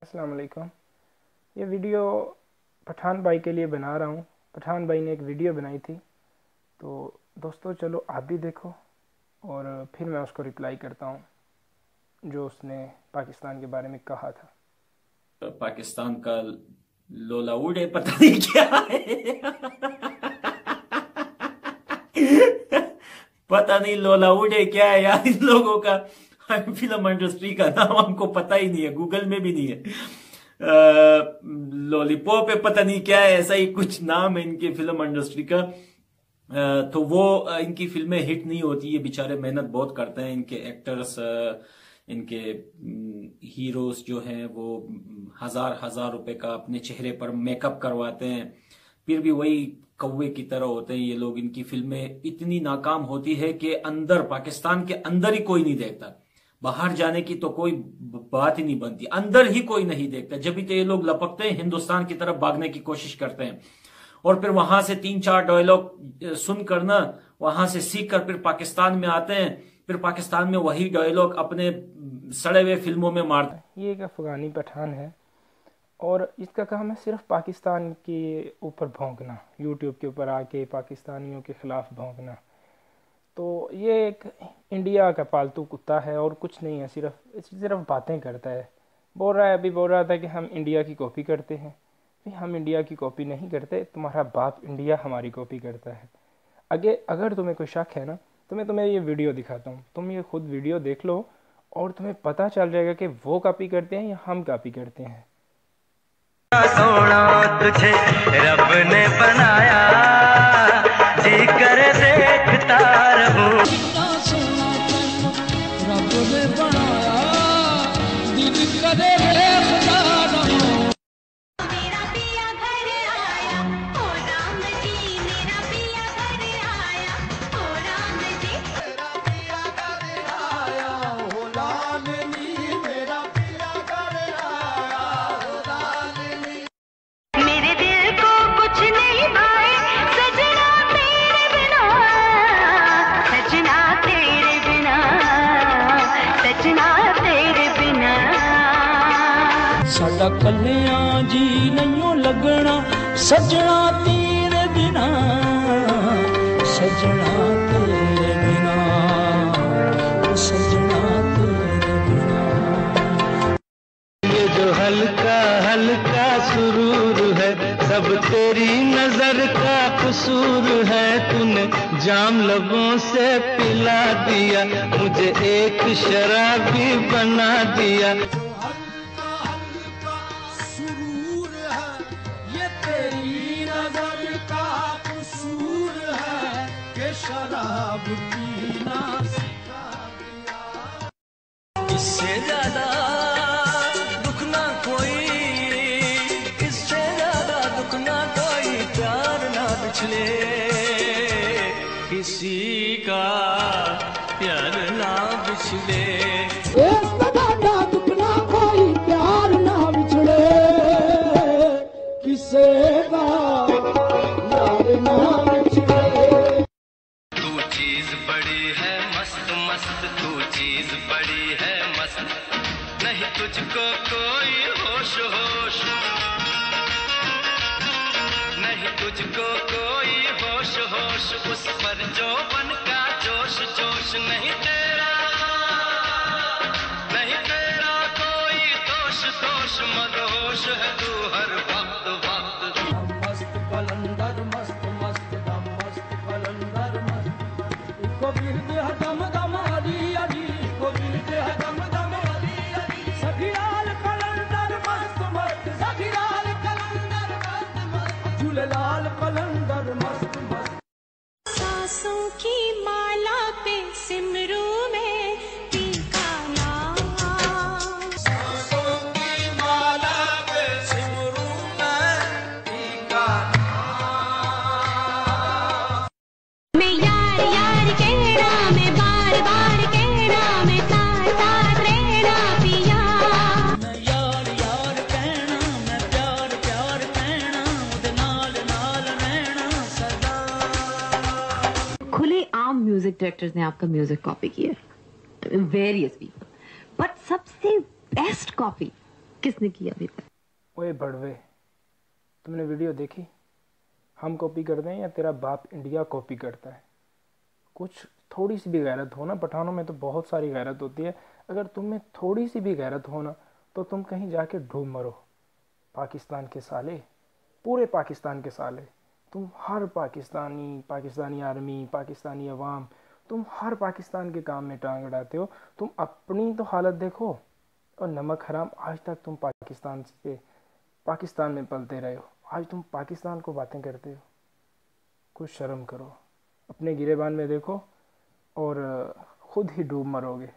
अस्सलाम वालेकुम। ये वीडियो पठान भाई के लिए बना रहा हूँ। पठान भाई ने एक वीडियो बनाई थी, तो दोस्तों चलो आप भी देखो और फिर मैं उसको रिप्लाई करता हूँ जो उसने पाकिस्तान के बारे में कहा था। पाकिस्तान का लोलाउड है, पता नहीं क्या है। पता नहीं लोलाउड है क्या है यार, इन लोगों का फिल्म इंडस्ट्री का नाम हमको पता ही नहीं है, गूगल में भी नहीं है। लॉलीपॉप है, पता नहीं क्या है, ऐसा ही कुछ नाम है इनके फिल्म इंडस्ट्री का। तो वो इनकी फिल्में हिट नहीं होती, ये बेचारे मेहनत बहुत करते हैं, इनके एक्टर्स, इनके हीरोज जो हैं वो हजार हजार रुपए का अपने चेहरे पर मेकअप करवाते हैं, फिर भी वही कौवे की तरह होते हैं ये लोग। इनकी फिल्में इतनी नाकाम होती है कि अंदर, पाकिस्तान के अंदर ही कोई नहीं देखता, बाहर जाने की तो कोई बात ही नहीं बनती, अंदर ही कोई नहीं देखता। जब भी तो ये लोग लपकते हैं, हिंदुस्तान की तरफ भागने की कोशिश करते हैं और फिर वहां से 3-4 डायलॉग सुनकर ना, वहां से सीख कर फिर पाकिस्तान में आते हैं, फिर पाकिस्तान में वही डायलॉग अपने सड़े हुए फिल्मों में मारते हैं। ये एक अफ़गानी पठान है और इसका काम है सिर्फ पाकिस्तान के ऊपर भौंकना, यूट्यूब के ऊपर आके पाकिस्तानियों के ख़िलाफ़ भौंकना। तो ये एक इंडिया का पालतू कुत्ता है और कुछ नहीं है, सिर्फ बातें करता है। अभी बोल रहा था कि हम इंडिया की कॉपी करते हैं। भाई हम इंडिया की कॉपी नहीं करते, तुम्हारा बाप इंडिया हमारी कॉपी करता है। अगर तुम्हें कोई शक है ना, तो मैं तुम्हें ये वीडियो दिखाता हूँ, तुम ये खुद वीडियो देख लो और तुम्हें पता चल जाएगा कि वो कॉपी करते हैं या हम कॉपी करते हैं। सोना तुझे रब ने बनाया, जी करे देखता रहूं। सोना रब ने बनाया, दिल करे देखता रहूं। मेरा पिया घर आया, ओ राम जी, मेरा पिया घर आया, ओ राम जी, मेरा पिया घर आया, ओ राम जी, मेरा पिया घर आया, ओ राम जी। मेरे दिल को कुछ नहीं भाई, सजना तेरे बिना, सजना तेरे बिना, सजना तेरे बिना। साडा कलियां जी नहीं लगना, सजना तेरे बिना, सजना तेरे बिना, सजना तेरे बिना। ये जो हल्का हल्का सुरूर है, सब तेरी नजर का कसूर है। तूने जाम लबों से पिला दिया, मुझे एक शराबी बना दिया। हल्का हल्का सुरूर है, ये तेरी नजर का कसूर है, कि शराब पीना सिखा दिया। इससे ज्यादा दुख ना कोई, इससे ज्यादा दुख ना कोई, प्यार ना बिछले किसी का, प्यार ना बिछले। इससे ज्यादा दुख ना कोई, प्यार ना बिछले किसी का, प्यार ना बिछले। तू चीज बड़ी है मस्त मस्त, तू चीज बड़ी है मस्त, नहीं तुझको कोई होश होश, नहीं तुझको कोई होश होश, उस पर जो बन का जोश जोश, नहीं तेरा, नहीं तेरा कोई दोष दोष, मदहोश है तू हर वक्त वक्त। मस्त कलंदर मस्त मस्त, दम मस्त कलंदर मस्त, को बिरद है दम दम हरी हरी, को बिरद है दम दम हरी हरी। सखीलाल कलंदर मस्त मस्त, सखीलाल कलंदर मस्त मस्त, झूलेलाल कलंदर मस्त मस्त। सांसों की माला पे सिमरू में टीका नाम, सांसों की माला पे सिमरू में टीका नाम। मैं यार यार कहना, मैं बार बार कहना, मैं साथ साथ रहना पिया। मैं यार यार कहना, मैं प्यार प्यार कहना, उदे नाल नाल रहना सदा। खुले आम म्यूजिक डायरेक्टर्स ने आपका म्यूजिक कॉपी किया, वेरियस पीपल, बट सबसे बेस्ट कॉपी किसने किया अभी तक? ओए बड़वे, तुमने वीडियो देखी? हम कॉपी करते हैं या तेरा बाप इंडिया कॉपी करता है? कुछ थोड़ी सी भी गैरत हो ना, पठानों में तो बहुत सारी गैरत होती है, अगर तुम में थोड़ी सी भी गैरत हो ना तो तुम कहीं जाके डूब मरो। पाकिस्तान के साले, पूरे पाकिस्तान के साले, तुम हर पाकिस्तानी, पाकिस्तानी आर्मी, पाकिस्तानी अवाम, तुम हर पाकिस्तान के काम में टांग अड़ाते हो। तुम अपनी तो हालत देखो। और नमक हराम, आज तक तुम पाकिस्तान में पलते रहे हो, आज तुम पाकिस्तान को बातें करते हो। कुछ शर्म करो, अपने गिरेबान में देखो और खुद ही डूब मरोगे।